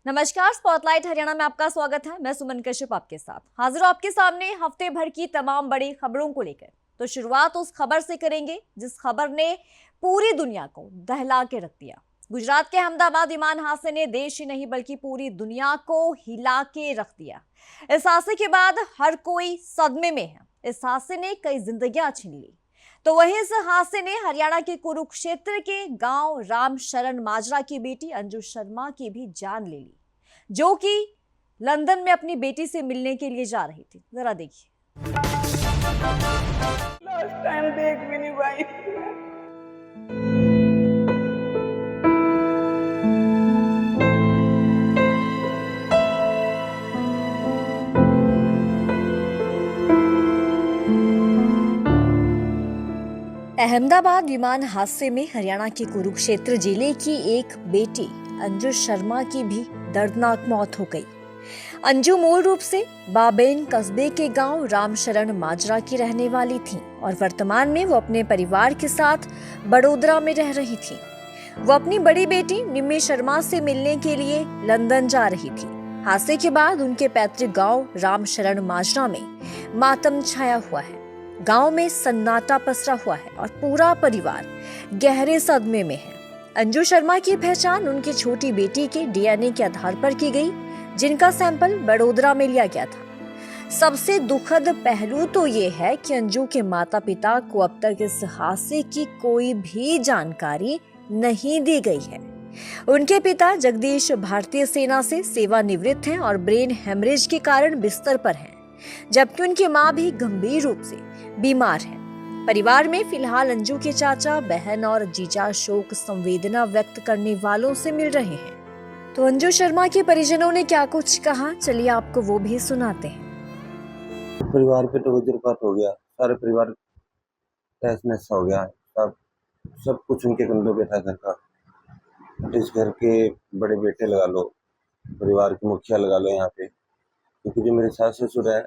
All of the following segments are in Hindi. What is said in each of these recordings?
नमस्कार, स्पॉटलाइट हरियाणा में आपका स्वागत है। मैं सुमन कश्यप आपके साथ हाजिर हूं आपके सामने हफ्ते भर की तमाम बड़ी खबरों को लेकर। तो शुरुआत उस खबर से करेंगे जिस खबर ने पूरी दुनिया को दहला के रख दिया। गुजरात के अहमदाबाद विमान हादसे ने देश ही नहीं बल्कि पूरी दुनिया को हिला के रख दिया। इस हादसे के बाद हर कोई सदमे में है। इस हादसे ने कई जिंदगियां छीन ली। तो वहीं इस हादसे ने हरियाणा के कुरुक्षेत्र के गांव राम शरण माजरा की बेटी अंजू शर्मा की भी जान ले ली, जो कि लंदन में अपनी बेटी से मिलने के लिए जा रही थी। जरा देखिए। लास्ट टाइम देख भी नहीं पाई। अहमदाबाद विमान हादसे में हरियाणा के कुरुक्षेत्र जिले की एक बेटी अंजू शर्मा की भी दर्दनाक मौत हो गई। अंजू मूल रूप से बाबेन कस्बे के गांव रामशरण माजरा की रहने वाली थी और वर्तमान में वो अपने परिवार के साथ बड़ोदरा में रह रही थी। वो अपनी बड़ी बेटी निम्मी शर्मा से मिलने के लिए लंदन जा रही थी। हादसे के बाद उनके पैतृक गांव रामशरण माजरा में मातम छाया हुआ है। गांव में सन्नाटा पसरा हुआ है और पूरा परिवार गहरे सदमे में है। अंजू शर्मा की पहचान उनकी छोटी बेटी के डीएनए के आधार पर की गई, जिनका सैंपल बड़ोदरा में लिया गया था। सबसे दुखद पहलू तो ये है कि अंजू के माता पिता को अब तक इस हादसे की कोई भी जानकारी नहीं दी गई है। उनके पिता जगदीश भारतीय सेना से सेवानिवृत्त हैं और ब्रेन हेमरेज के कारण बिस्तर पर हैं, जबकि उनकी मां भी गंभीर रूप से बीमार है। परिवार में फिलहाल अंजू के चाचा, बहन और जीजा शोक संवेदना व्यक्त करने वालों से मिल रहे हैं। तो अंजू शर्मा के परिजनों ने क्या कुछ कहा, चलिए आपको वो भी सुनाते हैं। परिवार पे तो वज्रपात हो गया, सारे परिवार तहस नहस हो गया। सब कुछ उनके कंधों पे था घर का। इस घर के बड़े बेटे लगा लो, परिवार के मुखिया लगा लो यहाँ पे, क्योंकि जो मेरे सास ससुर है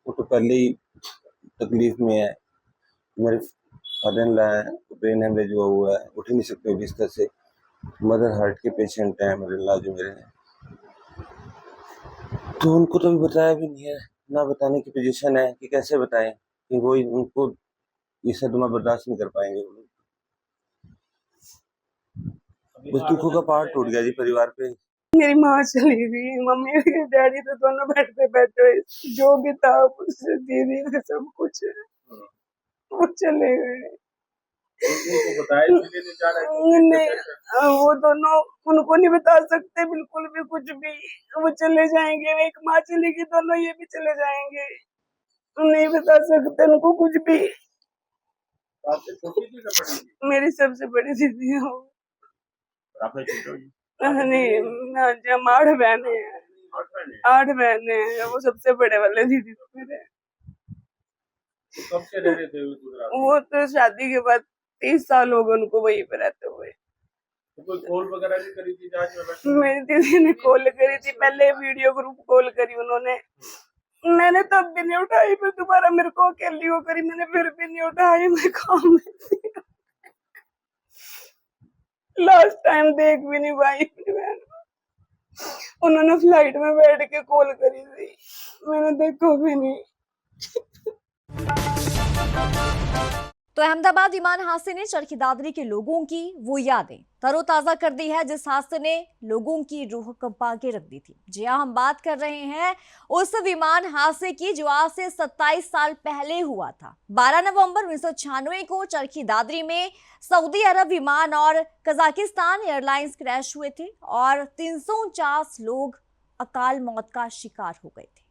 वो तो पहले ही तकलीफ में है। मेरे फादर इन लॉ है, ब्रेन हेमरेज हुआ है, उठ ही नहीं सकते बिस्तर से। मदर हार्ट के पेशेंट हैं मेरे ला जो मेरे हैं, तो उनको तो अभी बताया भी नहीं है, ना बताने की पोजीशन है कि कैसे बताएं, कि वो उनको ये सदमा बर्दाश्त नहीं कर पाएंगे। वो लोग बस दुखों का पहाड़ टूट गया जी परिवार पे। मेरी माँ चली गई, मम्मी और डैडी तो दोनों बैठे बैठे जो भी था उससे दीदी से सब कुछ वो चले गए। नहीं, वो दोनों उनको नहीं बता सकते बिल्कुल भी कुछ भी। वो चले जाएंगे, एक माँ चली गई, दोनों ये भी चले जाएंगे। नहीं बता सकते उनको कुछ भी। मेरी सबसे बड़ी दीदी है वो। नहीं, हम 8 बहने हैं। 8 बहने हैं, वो सबसे बड़े वाले दीदी तो मेरे। कब से रह रहे थे वो तो शादी के बाद 30 साल हो गए उनको वहीं पे रहते हुए। तो कोई कॉल वगैरह भी करी थी जांच में? मेरी दीदी ने कॉल करी थी, पहले वीडियो ग्रुप कॉल करी उन्होंने, मैंने तब भी नहीं उठाई। फिर दोबारा मेरे को अकेली वो करी, मैंने फिर भी नहीं उठाई। मैं काम में थी। लास्ट टाइम देख भी नहीं पाई अपनी बहन। उन्होंने फ्लाइट में बैठ के कॉल करी थी, मैंने देखो भी नहीं। तो अहमदाबाद विमान हादसे ने चरखी दादरी के लोगों की वो यादें तरोताजा कर दी है, जिस हादसे ने लोगों की रूह कंपा के रख दी थी। जी हाँ, हम बात कर रहे हैं उस विमान हादसे की जो आज से 27 साल पहले हुआ था। 12 नवंबर 1996 को चरखी दादरी में सऊदी अरब विमान और कजाकिस्तान एयरलाइंस क्रैश हुए थे और 349 लोग अकाल मौत का शिकार हो गए थे।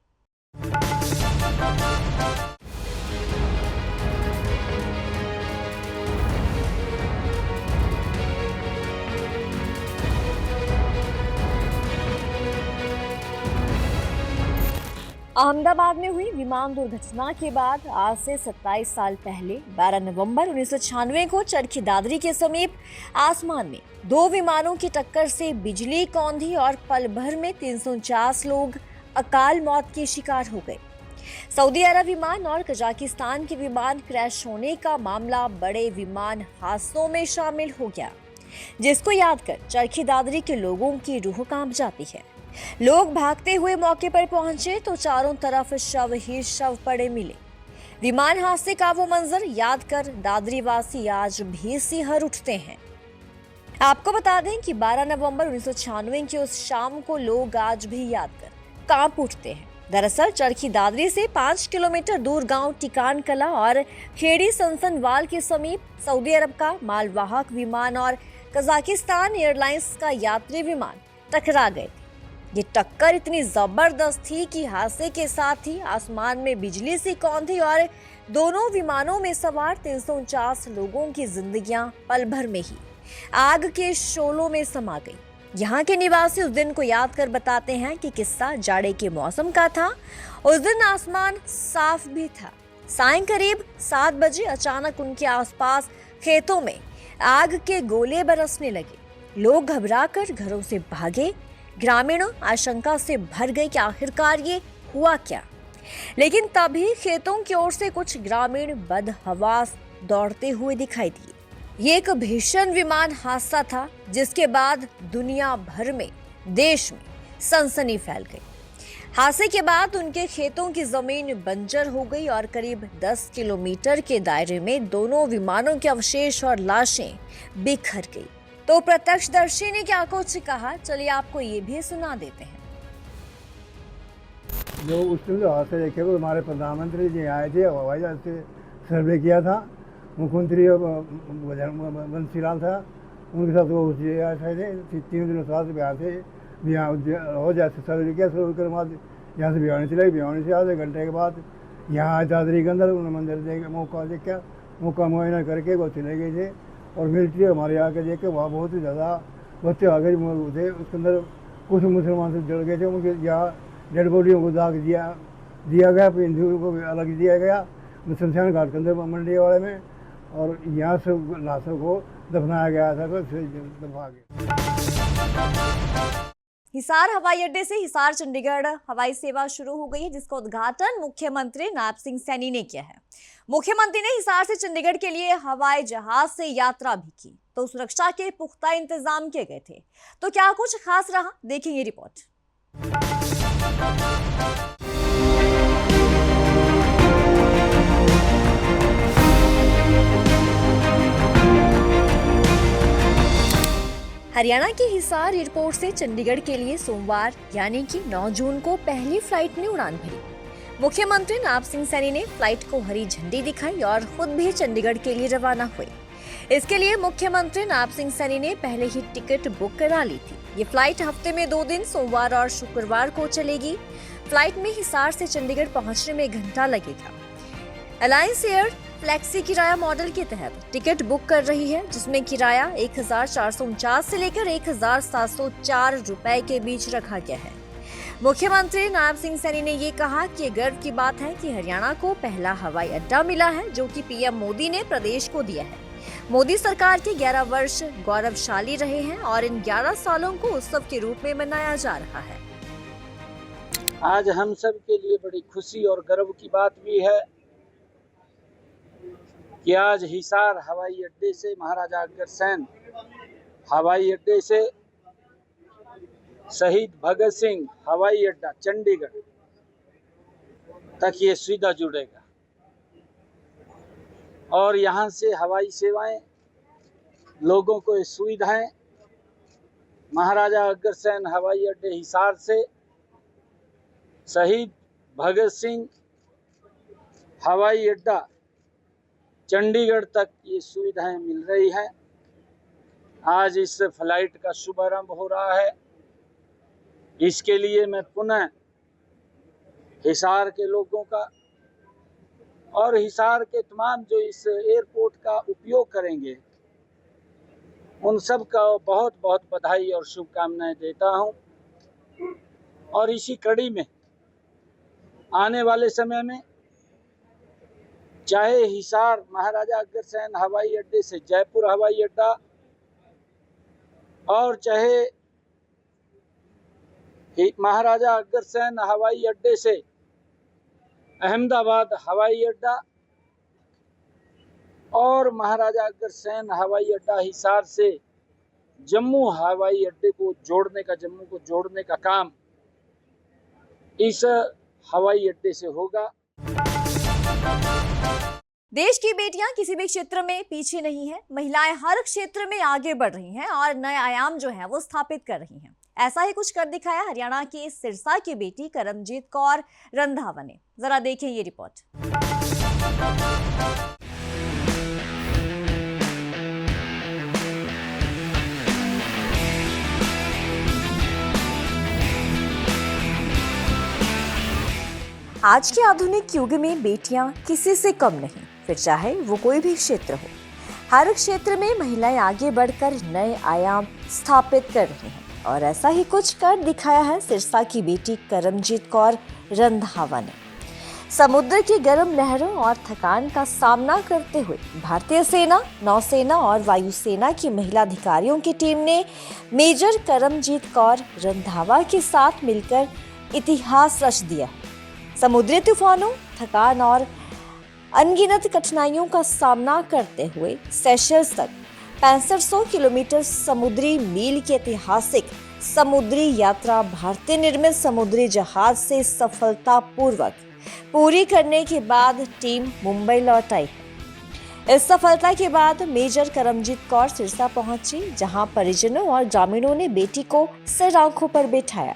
अहमदाबाद में हुई विमान दुर्घटना के बाद आज से 27 साल पहले 12 नवंबर 1996 को चरखी दादरी के समीप आसमान में 2 विमानों की टक्कर से बिजली कौंधी और पल भर में 349 लोग अकाल मौत के शिकार हो गए। सऊदी अरब विमान और कजाकिस्तान के विमान क्रैश होने का मामला बड़े विमान हादसों में शामिल हो गया, जिसको याद कर चरखी दादरी के लोगों की रूह कांप जाती है। लोग भागते हुए मौके पर पहुंचे तो चारों तरफ शव ही शव पड़े मिले। विमान हादसे का वो मंजर याद कर दादरी वासी आज भी सिहर उठते हैं। आपको बता दें कि 12 नवंबर 1996 की उस शाम को लोग आज भी याद कर कांप उठते हैं। दरअसल चरखी दादरी से 5 किलोमीटर दूर गांव टिकान कला और खेड़ी सनसनवाल के समीप सऊदी अरब का मालवाहक विमान और कजाकिस्तान एयरलाइंस का यात्री विमान टकरा गए थे। ये टक्कर इतनी जबरदस्त थी कि हादसे के साथ ही आसमान में बिजली सी कौंधी और दोनों विमानों में सवार 349 लोगों की जिंदगियां पल भर में ही आग के शोलों में समा गई। यहाँ के निवासी उस दिन को याद कर बताते हैं कि किस्सा जाड़े के मौसम का था। उस दिन आसमान साफ भी था। सायं करीब 7 बजे अचानक उनके आसपास खेतों में आग के गोले बरसने लगे। लोग घबराकर घरों से भागे। ग्रामीण आशंका से भर गए कि आखिरकार ये हुआ क्या। लेकिन तभी खेतों की ओर से कुछ ग्रामीण बदहवास दौड़ते हुए दिखाई दिए। ये एक भीषण विमान हादसा था जिसके बाद दुनिया भर में, देश में सनसनी फैल गई। हादसे के बाद उनके खेतों की जमीन बंजर हो गई और करीब 10 किलोमीटर के दायरे में दोनों विमानों के अवशेष और लाशें बिखर गई। तो प्रत्यक्षदर्शी ने क्या कुछ कहा, चलिए आपको ये भी सुना देते हैं। जो उस दिन जो हादसे देखे वो हमारे प्रधानमंत्री जी आए थे, हवाई जहाज से सर्वे किया था। मुख्यमंत्री बंसीलाल था, उनके साथ वो आए थे। 3 दिनों साथ बिहार से हो जाए सर्वे किया। सर्वे के बाद यहाँ से भिवानी चले। भिवानी से आधे घंटे के बाद यहाँ दादरी के अंदर उन्होंने मंदिर देख मौका देखा। मौका मुआयना करके वो चले गए थे। और मिलिट्री हमारे यहाँ के देख के वहाँ बहुत ही ज़्यादा बच्चे आ गए थे। उसके अंदर कुछ मुसलमान से जल गए थे। उनके यहाँ डेड बॉडियों को दाग दिया गया, फिर हिंदुओं को अलग दिया गया शमशान घाट के अंदर मंडी वाले में। और यहाँ से लाशों को दफनाया गया था। तो दफना गया। हिसार हवाई अड्डे से हिसार चंडीगढ़ हवाई सेवा शुरू हो गई है, जिसका उद्घाटन मुख्यमंत्री नायब सिंह सैनी ने किया है। मुख्यमंत्री ने हिसार से चंडीगढ़ के लिए हवाई जहाज से यात्रा भी की, तो सुरक्षा के पुख्ता इंतजाम किए गए थे। तो क्या कुछ खास रहा, देखेंगे रिपोर्ट। हरियाणा के हिसार एयरपोर्ट से चंडीगढ़ के लिए सोमवार यानी कि 9 जून को पहली फ्लाइट ने उड़ान भरी। मुख्यमंत्री नायब सिंह सैनी ने फ्लाइट को हरी झंडी दिखाई और खुद भी चंडीगढ़ के लिए रवाना हुए। इसके लिए मुख्यमंत्री नायब सिंह सैनी ने पहले ही टिकट बुक करा ली थी। ये फ्लाइट हफ्ते में 2 दिन सोमवार और शुक्रवार को चलेगी। फ्लाइट में हिसार से चंडीगढ़ पहुंचने में 1 घंटा लगेगा। अलायंस एयर फ्लेक्सी किराया मॉडल के तहत टिकट बुक कर रही है, जिसमें किराया 1449 से लेकर 1704 रुपए के बीच रखा गया है। मुख्यमंत्री नायब सिंह सैनी ने ये कहा कि ये गर्व की बात है कि हरियाणा को पहला हवाई अड्डा मिला है, जो कि पीएम मोदी ने प्रदेश को दिया है। मोदी सरकार के 11 वर्ष गौरवशाली रहे हैं और इन 11 सालों को उत्सव के रूप में मनाया जा रहा है। आज हम सब के लिए बड़ी खुशी और गर्व की बात भी है कि आज हिसार हवाई अड्डे से, महाराजा अग्रसेन हवाई अड्डे से शहीद भगत सिंह हवाई अड्डा चंडीगढ़ तक ये सुविधा जुड़ेगा। और यहाँ से हवाई सेवाएं, लोगों को ये सुविधाएं महाराजा अग्रसेन हवाई अड्डे हिसार से शहीद भगत सिंह हवाई अड्डा चंडीगढ़ तक ये सुविधाएं मिल रही हैं। आज इस फ्लाइट का शुभारंभ हो रहा है। इसके लिए मैं पुनः हिसार के लोगों का और हिसार के तमाम जो इस एयरपोर्ट का उपयोग करेंगे, उन सब का बहुत बहुत बधाई और शुभकामनाएं देता हूं। और इसी कड़ी में आने वाले समय में चाहे हिसार महाराजा अग्रसेन हवाई अड्डे से जयपुर हवाई अड्डा और चाहे महाराजा अग्रसेन हवाई अड्डे से अहमदाबाद हवाई अड्डा और महाराजा अग्रसेन हवाई अड्डा हिसार से जम्मू हवाई अड्डे को जोड़ने का, जम्मू को जोड़ने का काम इस हवाई अड्डे से होगा। देश की बेटियां किसी भी क्षेत्र में पीछे नहीं है। महिलाएं हर क्षेत्र में आगे बढ़ रही हैं और नए आयाम जो है वो स्थापित कर रही हैं। ऐसा ही कुछ कर दिखाया हरियाणा की सिरसा की बेटी करमजीत कौर रंधावा ने। जरा देखें ये रिपोर्ट। आज के आधुनिक युग में बेटियां किसी से कम नहीं, फिर चाहे वो कोई भी क्षेत्र हो। हर क्षेत्र में महिलाएं आगे बढ़कर नए आयाम स्थापित कर रही हैं और ऐसा ही कुछ कर दिखाया है सिरसा की बेटी करमजीत कौर रंधावा ने। समुद्र की गर्म लहरों और थकान का सामना करते हुए भारतीय सेना, नौसेना और वायुसेना की महिला अधिकारियों की टीम ने मेजर करमजीत कौर रंधावा के साथ मिलकर इतिहास रच दिया। समुद्री तूफानों, थकान और अनगिनत कठिनाइयों का सामना करते हुए सेशल्स तक 6500 किलोमीटर समुद्री मील की ऐतिहासिक समुद्री यात्रा भारतीय निर्मित समुद्री जहाज से सफलतापूर्वक पूरी करने के बाद टीम मुंबई लौट आई है। इस सफलता के बाद मेजर करमजीत कौर सिरसा पहुंची, जहां परिजनों और ग्रामीणों ने बेटी को सिर आंखों पर बिठाया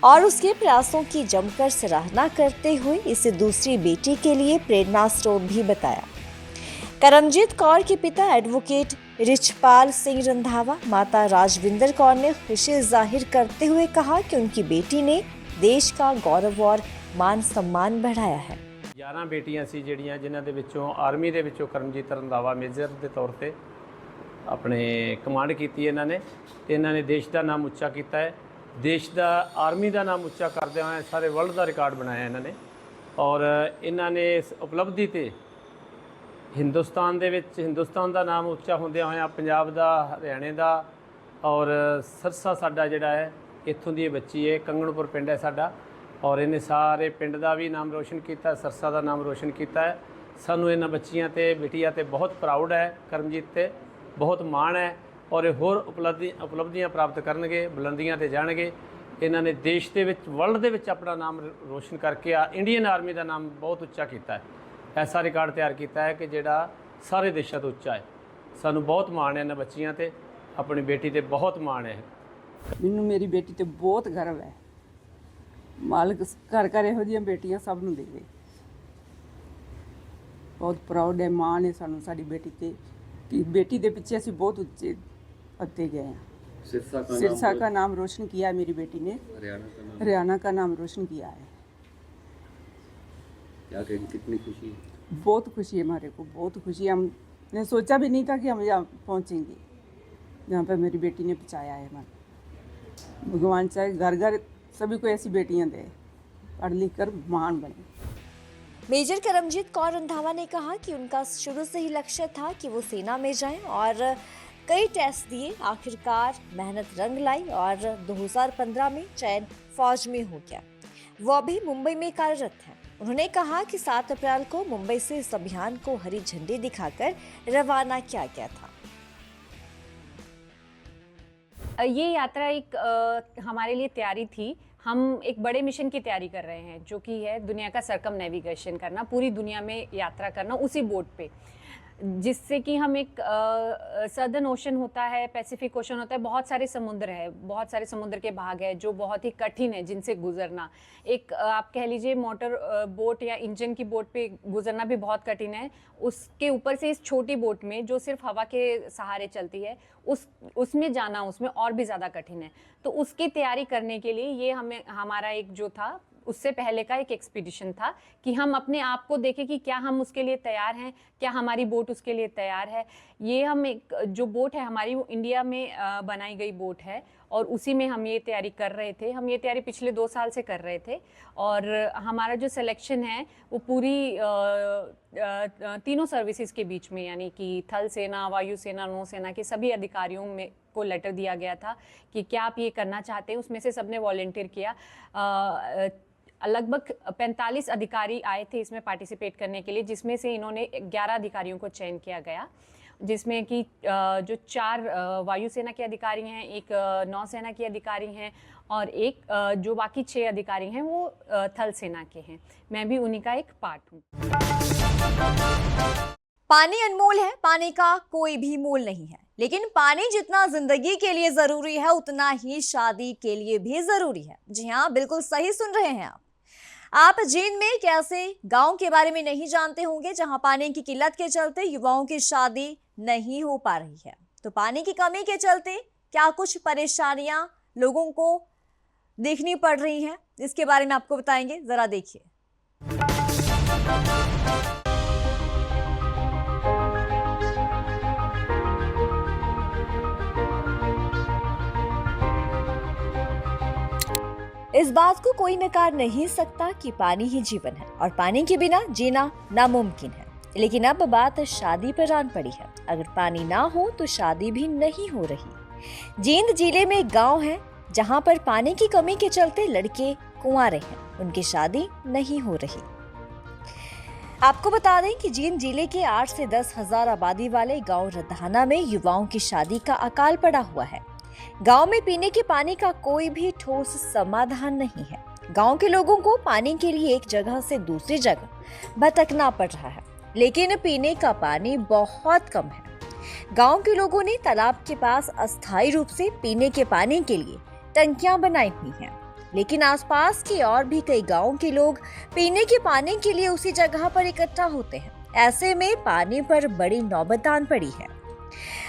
और उसके प्रयासों की जमकर सराहना करते हुए इसे दूसरी बेटी के लिए प्रेरणा स्रोत भी बताया। करमजीत कौर के पिता एडवोकेट रिचपाल सिंह रंधावा, माता राजविंदर कौर ने खुशी जाहिर करते हुए कहा कि उनकी बेटी ने देश का गौरव और मान सम्मान बढ़ाया है। 11 ਬੇਟੀਆਂ ਸੀ ਜਿਹੜੀਆਂ ਜਿਨ੍ਹਾਂ ਦੇ ਵਿੱਚੋਂ ਆਰਮੀ ਦੇ ਵਿੱਚੋਂ ਕਰਮਜੀਤ ਰੰਧਾਵਾ ਮੇਜਰ ਦੇ ਤੌਰ ਤੇ ਆਪਣੇ ਕਮਾਂਡ ਕੀਤੀ ਇਹਨਾਂ ਨੇ ਤੇ ਇਹਨਾਂ ਨੇ ਦੇਸ਼ ਦਾ ਨਾਮ ਉੱਚਾ ਕੀਤਾ ਹੈ। ਦੇਸ਼ ਦਾ ਆਰਮੀ ਦਾ ਨਾਮ ਉੱਚਾ ਕਰਦਿਆਂ ਹੋਇਆਂ ਸਾਰੇ ਵਰਲਡ ਦਾ ਰਿਕਾਰਡ ਬਣਾਇਆ ਇਹਨਾਂ ਨੇ ਔਰ ਇਹਨਾਂ ਨੇ ਇਸ ਉਪਲਬਧੀ ਤੇ ਹਿੰਦੁਸਤਾਨ ਦੇ ਵਿੱਚ ਹਿੰਦੁਸਤਾਨ ਦਾ ਨਾਮ ਉੱਚਾ ਹੁੰਦਿਆਂ ਹੋਇਆਂ ਪੰਜਾਬ ਦਾ, ਹਰਿਆਣੇ ਦਾ ਔਰ ਸਿਰਸਾ ਸਾਡਾ ਜਿਹੜਾ ਹੈ ਇੱਥੋਂ ਦੀ ਇਹ ਬੱਚੀ ਹੈ, ਕੰਗਣਪੁਰ ਪਿੰਡ ਹੈ ਸਾਡਾ ਔਰ ਇਹਨੇ ਸਾਰੇ ਪਿੰਡ ਦਾ ਵੀ ਨਾਮ ਰੋਸ਼ਨ ਕੀਤਾ, ਸਿਰਸਾ ਦਾ ਨਾਮ ਰੋਸ਼ਨ ਕੀਤਾ ਹੈ। ਸਾਨੂੰ ਇਹਨਾਂ ਬੱਚੀਆਂ ਤੇ ਬਿਟੀਆਂ ਤੇ ਬਹੁਤ ਪ੍ਰਾਊਡ ਹੈ, ਕਰਮਜੀਤ ਤੇ ਬਹੁਤ ਮਾਣ ਹੈ ਔਰ ਇਹ ਹੋਰ ਉਪਲਬਧੀਆਂ ਪ੍ਰਾਪਤ ਕਰਨਗੇ, ਬੁਲੰਦੀਆਂ ਤੇ ਜਾਣਗੇ। ਇਹਨਾਂ ਨੇ ਦੇਸ਼ ਦੇ ਵਿੱਚ, ਵਰਲਡ ਦੇ ਵਿੱਚ ਆਪਣਾ ਨਾਮ ਰੋਸ਼ਨ ਕਰਕੇ ਇੰਡੀਅਨ ਆਰਮੀ ਦਾ ਨਾਮ ਬਹੁਤ ਉੱਚਾ ਕੀਤਾ ਹੈ। ਐਸਾ ਰਿਕਾਰਡ ਤਿਆਰ ਕੀਤਾ ਹੈ ਕਿ ਜਿਹੜਾ ਸਾਰੇ ਦੇਸ਼ਾਂ ਤੋਂ ਉੱਚਾ ਹੈ। ਸਾਨੂੰ ਬਹੁਤ ਮਾਣ ਹੈ ਇਹਨਾਂ ਬੱਚੀਆਂ ਤੇ, ਆਪਣੀ ਬੇਟੀ ਤੇ ਬਹੁਤ ਮਾਣ ਹੈ। ਮੈਨੂੰ ਮੇਰੀ ਬੇਟੀ ਤੇ ਬਹੁਤ ਗਰਵ ਹੈ। ਮਾਲਕ ਘਰ ਘਰ ਇਹੋ ਜਿਹੀਆਂ ਬੇਟੀਆਂ ਸਭ ਨੂੰ ਦੇਵੇ। ਬਹੁਤ ਪ੍ਰਾਊਡ ਹੈ, ਮਾਣ ਹੈ ਸਾਨੂੰ ਸਾਡੀ ਬੇਟੀ ਤੇ कि बेटी के पीछे ਅਸੀਂ बहुत ऊंचे अत्ते गए हैं। सिरसा का नाम रोशन किया है मेरी बेटी ने, हरियाणा का नाम रोशन किया है। क्या कहेंगे, कितनी खुशी है? बहुत खुशी है हमारे को, बहुत खुशी। हमने सोचा भी नहीं था कि हम यहाँ पहुँचेंगे जहाँ पर मेरी बेटी ने पहुँचाया है। हमारा भगवान चाहे घर घर सभी को ऐसी बेटियाँ दे, पढ़ लिख कर महान बने। मेजर करमजीत कौर रंधावा ने कहा कि उनका शुरू से ही लक्ष्य था कि वो सेना में जाएं और कई टेस्ट दिए, आखिरकार मेहनत रंग लाई और 2015 में चयन फौज में हो गया। वो अभी मुंबई में कार्यरत हैं। उन्होंने कहा कि 7 अप्रैल को मुंबई से इस अभियान को हरी झंडी दिखाकर रवाना किया गया था। ये यात्रा एक हमारे लिए तैयारी थी। हम एक बड़े मिशन की तैयारी कर रहे हैं जो कि है दुनिया का सरकम नेविगेशन करना, पूरी दुनिया में यात्रा करना उसी बोट पे, जिससे कि हम एक सदर्न ओशन होता है, पैसिफिक ओशन होता है, बहुत सारे समुद्र है, बहुत सारे समुद्र के भाग है जो बहुत ही कठिन है जिनसे गुजरना। एक आप कह लीजिए मोटर बोट या इंजन की बोट पे गुजरना भी बहुत कठिन है। उसके ऊपर से इस छोटी बोट में जो सिर्फ हवा के सहारे चलती है उसमें जाना उसमें और भी ज़्यादा कठिन है। तो उसकी तैयारी करने के लिए ये हमारा एक जो था उससे पहले का एक एक्सपीडिशन था कि हम अपने आप को देखें कि क्या हम उसके लिए तैयार हैं, क्या हमारी बोट उसके लिए तैयार है। ये हम एक जो बोट है हमारी वो इंडिया में बनाई गई बोट है और उसी में हम ये तैयारी कर रहे थे। हम ये तैयारी पिछले 2 साल से कर रहे थे और हमारा जो सिलेक्शन है वो पूरी तीनों सर्विसेज के बीच में, यानी कि थल सेना, वायुसेना, नौसेना के सभी अधिकारियों में को लेटर दिया गया था कि क्या आप ये करना चाहते हैं। उसमें से सबने वॉलंटियर किया। लगभग 45 अधिकारी आए थे इसमें पार्टिसिपेट करने के लिए, जिसमें से इन्होंने 11 अधिकारियों को चयन किया गया, जिसमें कि जो 4 वायुसेना के अधिकारी हैं, एक नौसेना के अधिकारी हैं और एक जो बाकी 6 अधिकारी हैं वो थल सेना के हैं। मैं भी उन्हीं का एक पार्ट हूँ। पानी अनमोल है, पानी का कोई भी मोल नहीं है, लेकिन पानी जितना जिंदगी के लिए जरूरी है उतना ही शादी के लिए भी जरूरी है। जी हाँ, बिल्कुल सही सुन रहे हैं आप जींद में एक ऐसे गांव के बारे में नहीं जानते होंगे जहां पानी की किल्लत के चलते युवाओं की शादी नहीं हो पा रही है। तो पानी की कमी के चलते क्या कुछ परेशानियां लोगों को देखनी पड़ रही हैं, इसके बारे में आपको बताएंगे, जरा देखिए। इस बात को कोई नकार नहीं सकता कि पानी ही जीवन है और पानी के बिना जीना नामुमकिन है। लेकिन अब बात शादी पर आन पड़ी है। अगर पानी ना हो तो शादी भी नहीं हो रही। जींद जिले में एक गांव है जहां पर पानी की कमी के चलते लड़के कुंवारे हैं, उनकी शादी नहीं हो रही। आपको बता दें कि जींद जिले के 8 से 10 हजार आबादी वाले गांव रधाना में युवाओं की शादी का अकाल पड़ा हुआ है। गांव में पीने के पानी का कोई भी ठोस समाधान नहीं है। गांव के लोगों को पानी के लिए एक जगह से दूसरी जगह भटकना पड़ रहा है, लेकिन पीने का पानी बहुत कम है। गांव के लोगों ने तालाब के पास अस्थायी रूप से पीने के पानी के लिए टंकियां बनाई हुई हैं, लेकिन आसपास के और भी कई गांव के लोग पीने के पानी के लिए उसी जगह पर इकट्ठा होते हैं। ऐसे में पानी पर बड़ी नौबत आन पड़ी है।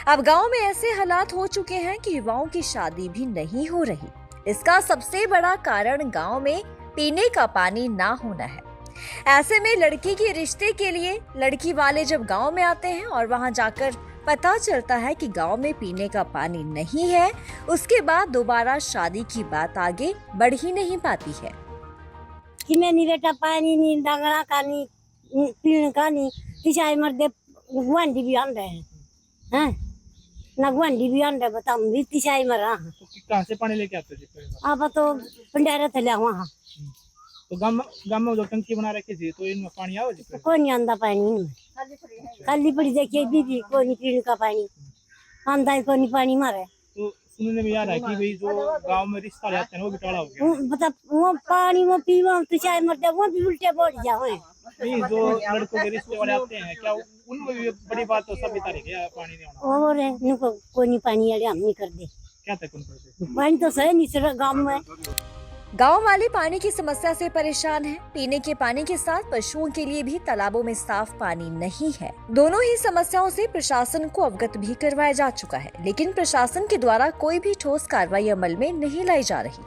अब गांव में ऐसे हालात हो चुके हैं कि युवाओं की शादी भी नहीं हो रही। इसका सबसे बड़ा कारण गांव में पीने का पानी ना होना है। ऐसे में लड़की के रिश्ते के लिए लड़की वाले जब गांव में आते हैं और वहां जाकर पता चलता है कि गांव में पीने का पानी नहीं है, उसके बाद दोबारा शादी की बात आगे बढ़ ही नहीं पाती है। कि मैं नहीं बेटा पानी नहीं डंगरा का नहीं पीने का नहीं किसाई मर्दे गुआंडी भी आन रहे हैं ना गुआंडी भी आन रहे बताओ भी किसाई मरा। तो कहाँ से पानी लेके आते थे? आप तो पंडारा थे लिया वहाँ। तो गांव में जो टंकी बना रखी थी तो इनमें पानी आओ जी? कोई नहीं आंदा पानी, खाली पड़ी देखिए दीदी कोई नहीं पीने का पानी आंदा ही कोई नहीं पानी मारे। तो सुनने में आ रहा है कि भाई जो गांव में रिश्ता जाते हैं वो भी टाला हो गया। मतलब वो पानी वो पीवा तो चाय मरते वो भी उल्टे बढ़ जाओ। नहीं, जो लड़कों के रिश्ते वाले आते हैं क्या उनमें भी बड़ी बात तो सब बता रहे क्या पानी नहीं होना? और इनको कोई नहीं पानी वाले हम नहीं कर दे क्या तक उनको पानी तो सही नहीं गाँव में। गांव वाले पानी की समस्या से परेशान हैं। पीने के पानी के साथ पशुओं के लिए भी तालाबों में साफ पानी नहीं है। दोनों ही समस्याओं से प्रशासन को अवगत भी करवाया जा चुका है, लेकिन प्रशासन के द्वारा कोई भी ठोस कार्रवाई अमल में नहीं लाई जा रही।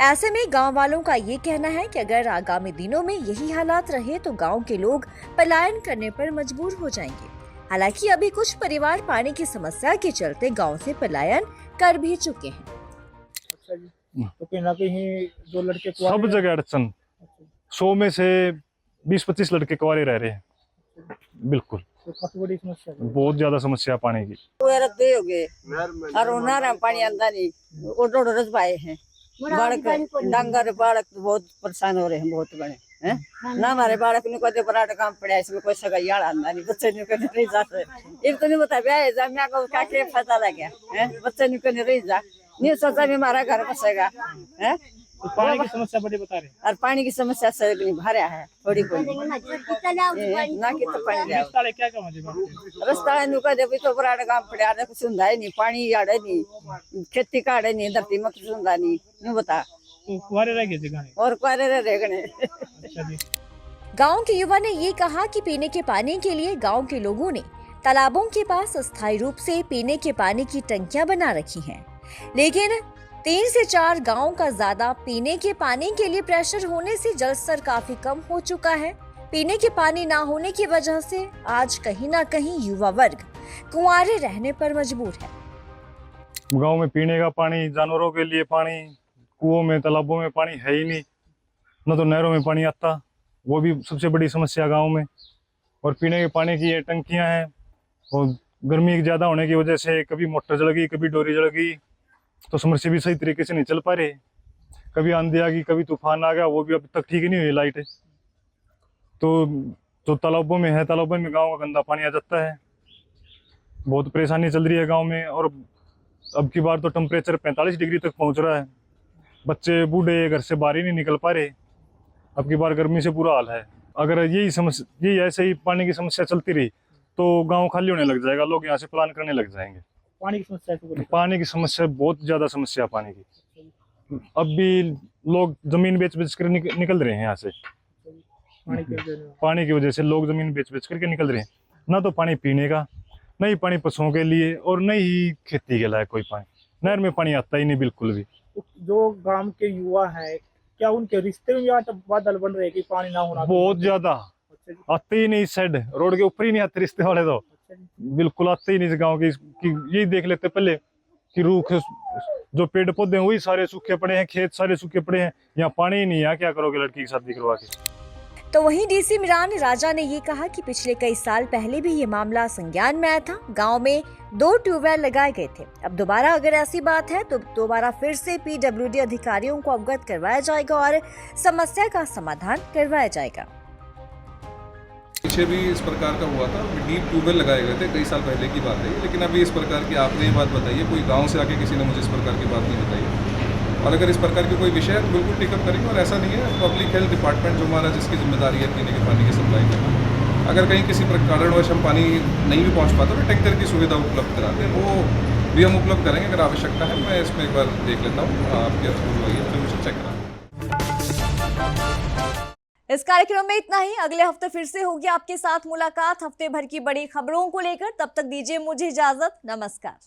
ऐसे में गांव वालों का ये कहना है कि अगर आगामी दिनों में यही हालात रहे तो गांव के लोग पलायन करने पर मजबूर हो जाएंगे। हालांकि अभी कुछ परिवार पानी की समस्या के चलते गाँव से पलायन कर भी चुके हैं। तो कहीं ना कहीं जो लड़के सब जगह अड़चन, 100 में से 20-25 लड़के कुंवारे रह रहे हैं। बिल्कुल तो काफी बड़ी समस्या है। बहुत ज्यादा समस्या पानी की। पानी आंदा नहीं, रोज पाए हैं डंगर बालक बहुत परेशान हो रहे हैं, बहुत बड़े हैं ना। हमारे बालक ने कदे पराठा काम पड़ा, इसमें कोई सगाई आंदा नहीं, बच्चे ने कदे नहीं जाते। एक तो नहीं बता ब्याह जा मैं को क्या के पता लग गया है, बच्चे ने कदे नहीं जा नहीं सोचा भी हमारा घर बसेगा है। तो पानी की समस्या बड़ी बता रहे हैं। और पानी की समस्या से नहीं भरा है थोड़ी कोई ना कि तो पानी रास्ता क्या काम है? रास्ता नुका दे तो पराठा काम पड़ा कुछ सुनता है नहीं, पानी आड़े नहीं, खेती काड़े नहीं, धरती में कुछ सुनता नहीं। नहीं बता तो कुंवारे रह गए थे और कुंवारे रह गए। अच्छा जी। गांव के युवा ने ये कहा कि पीने के पानी के लिए गांव के लोगों ने तालाबों के पास अस्थायी रूप से पीने के पानी की टंकियां बना रखी हैं, लेकिन 3 से 4 गांव का ज्यादा पीने के पानी के लिए प्रेशर होने से जल स्तर काफी कम हो चुका है। पीने के पानी ना होने की वजह से आज कहीं ना कहीं युवा वर्ग कुंवारे रहने पर मजबूर है। गांव में पीने का पानी, जानवरों के लिए पानी, कुओं में तालाबों में पानी है ही नहीं, न तो नहरों में पानी आता, वो भी सबसे बड़ी समस्या गाँव में। और पीने के पानी की ये टंकियाँ हैं और गर्मी ज्यादा होने की वजह से कभी मोटर जल गई, कभी डोरी जल गई, तो समस्या भी सही तरीके से नहीं चल पा रहे। कभी आंधी आ गई, कभी तूफान आ गया, वो भी अब तक ठीक ही नहीं हुई लाइट। तो जो तालाबों में है, तालाबों में गांव का गंदा पानी आ जाता है, बहुत परेशानी चल रही है गांव में। और अब की बार तो टेम्परेचर 45 डिग्री तक पहुंच रहा है, बच्चे बूढ़े घर से बाहर ही नहीं निकल पा रहे। अब की बार गर्मी से बुरा हाल है। अगर यही ऐसे ही पानी की समस्या चलती रही तो गांव खाली होने लग जाएगा, लोग यहाँ से प्लान करने लग जाएंगे। पानी की समस्या से बोले। पानी की समस्या बहुत ज्यादा समस्या पानी की। अब भी लोग जमीन बेच कर निकल रहे हैं यहाँ से। पानी की वजह से लोग जमीन बेच करके निकल रहे हैं। ना तो पानी पीने का, न ही पानी पशुओं के लिए, और न ही खेती के लायक कोई पानी। नहर में पानी आता ही नहीं बिल्कुल भी। जो गांव के युवा हैं, क्या उनके रिश्ते में यहाँ तक बादल बन रहे हैं कि पानी ना होना? बहुत ज्यादा आते ही नहीं, साइड रोड के ऊपर ही नहीं आते रिश्ते वाले तो। बिल्कुल आते ही नहीं गाँव की। यही देख लेते पहले कि रूख जो पेड़ पौधे हैं वही सारे सूखे पड़े हैं, खेत सारे सूखे पड़े हैं, यहाँ पानी ही नहीं है। क्या करोगे लड़की की शादी करवा के? तो वहीं डीसी मिरान राजा ने ये कहा कि पिछले कई साल पहले भी ये मामला संज्ञान में आया था। गांव में 2 ट्यूबवेल लगाए गए थे। अब दोबारा अगर ऐसी बात है तो दोबारा फिर से पीडब्ल्यूडी अधिकारियों को अवगत करवाया जाएगा और समस्या का समाधान करवाया जाएगा। पीछे भी इस प्रकार का हुआ था, डीप ट्यूबवेल लगाए गए थे, कई साल पहले की बात है। लेकिन अभी इस प्रकार की आपने ये बात बताई है, कोई गाँव से आके किसी ने मुझे इस प्रकार की बात नहीं बताई। और अगर इस प्रकार की कोई विषय है तो बिल्कुल टेकअप करेंगे। और ऐसा नहीं है, पब्लिक हेल्थ डिपार्टमेंट जो हमारा जिसकी जिम्मेदारी है पीने के पानी की सप्लाई करना, अगर कहीं किसी कारणवश हम पानी नहीं भी पहुंच पाता तो टैंकर की सुविधा उपलब्ध कराते हैं, वो भी हम उपलब्ध करेंगे अगर आवश्यकता है। मैं इसमें एक बार देख लेता हूँ आपके फिर चेक करा। इस कार्यक्रम में इतना ही। अगले हफ्ते फिर से होगी आपके साथ मुलाकात हफ्ते भर की बड़ी खबरों को लेकर। तब तक दीजिए मुझे इजाजत। नमस्कार।